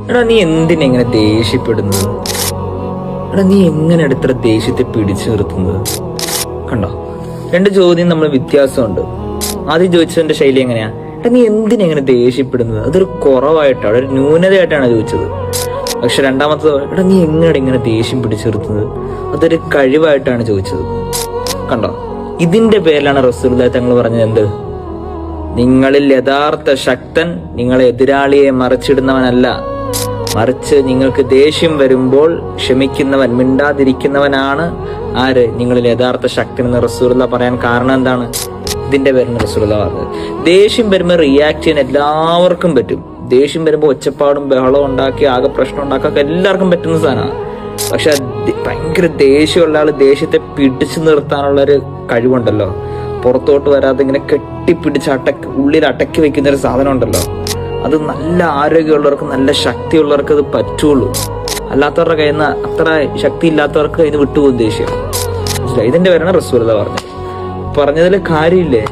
എടാ നീ എന്തിനെങ്ങനെ ദേഷ്യപ്പെടുന്നത്? എടാ നീ എങ്ങനെയാണ് ഇത്ര ദേഷ്യത്തെ പിടിച്ചു നിർത്തുന്നത്? കണ്ടോ, രണ്ട് ചോദ്യം നമ്മൾ വ്യത്യാസമുണ്ട്. ആദ്യം ചോദിച്ചതിന്റെ ശൈലി എങ്ങനെയാ? എടാ നീ എന്തിനെങ്ങനെ ദേഷ്യപ്പെടുന്നത്? അതൊരു കുറവായിട്ടാണ്, ഒരു ന്യൂനതയായിട്ടാണ് ചോദിച്ചത്. പക്ഷെ രണ്ടാമത്തത്, എടാ നീ എങ്ങനെയാണ് ഇങ്ങനെ ദേഷ്യം പിടിച്ചു നിർത്തുന്നത്? അതൊരു കഴിവായിട്ടാണ് ചോദിച്ചത്. കണ്ടോ, ഇതിന്റെ പേരിലാണ് റസൂലുള്ളാഹി തങ്ങൾ പറഞ്ഞത് എന്ത്? നിങ്ങളിൽ യഥാർത്ഥ ശക്തൻ നിങ്ങളെ എതിരാളിയെ മറിച്ചിടുന്നവനല്ല, മറിച്ച് നിങ്ങൾക്ക് ദേഷ്യം വരുമ്പോൾ ക്ഷമിക്കുന്നവൻ, മിണ്ടാതിരിക്കുന്നവനാണ് ആര്? നിങ്ങളിൽ യഥാർത്ഥ ശക്തൻ എന്ന് റസൂലുള്ളാഹി പറയാൻ കാരണം എന്താണ്? ഇതിന്റെ പേരിലാണ് റസൂലുള്ളാഹി പറഞ്ഞത്. ദേഷ്യം വരുമ്പോൾ റിയാക്ട് ചെയ്യാൻ എല്ലാവർക്കും പറ്റും. ദേഷ്യം വരുമ്പോൾ ഒച്ചപ്പാടും ബഹളവും ഉണ്ടാക്കി ആകെ പ്രശ്നം ഉണ്ടാക്കാൻ എല്ലാവർക്കും പറ്റുന്ന സാധനമാണ്. പക്ഷെ ഭയങ്കര ദേഷ്യമുള്ള ആള് ദേഷ്യത്തെ പിടിച്ചു നിർത്താനുള്ള ഒരു കഴിവുണ്ടല്ലോ, പുറത്തോട്ട് വരാതെ ഇങ്ങനെ കെട്ടിപ്പിടിച്ച് ഉള്ളിൽ അടക്കി വെക്കുന്ന ഒരു സാധനം ഉണ്ടല്ലോ, അത് നല്ല ആരോഗ്യമുള്ളവർക്ക്, നല്ല ശക്തിയുള്ളവർക്ക് അത് പറ്റുള്ളൂ. അല്ലാത്തവരുടെ കയ്യിൽ നിന്ന്, അത്ര ശക്തി ഇല്ലാത്തവർക്ക് ഇത് വിട്ടുപോകും ദേഷ്യം. ഇതിന്റെ പേരാണ് റസൂലുള്ളാഹി പറഞ്ഞത്. പറഞ്ഞതിൽ കാര്യമില്ലേ?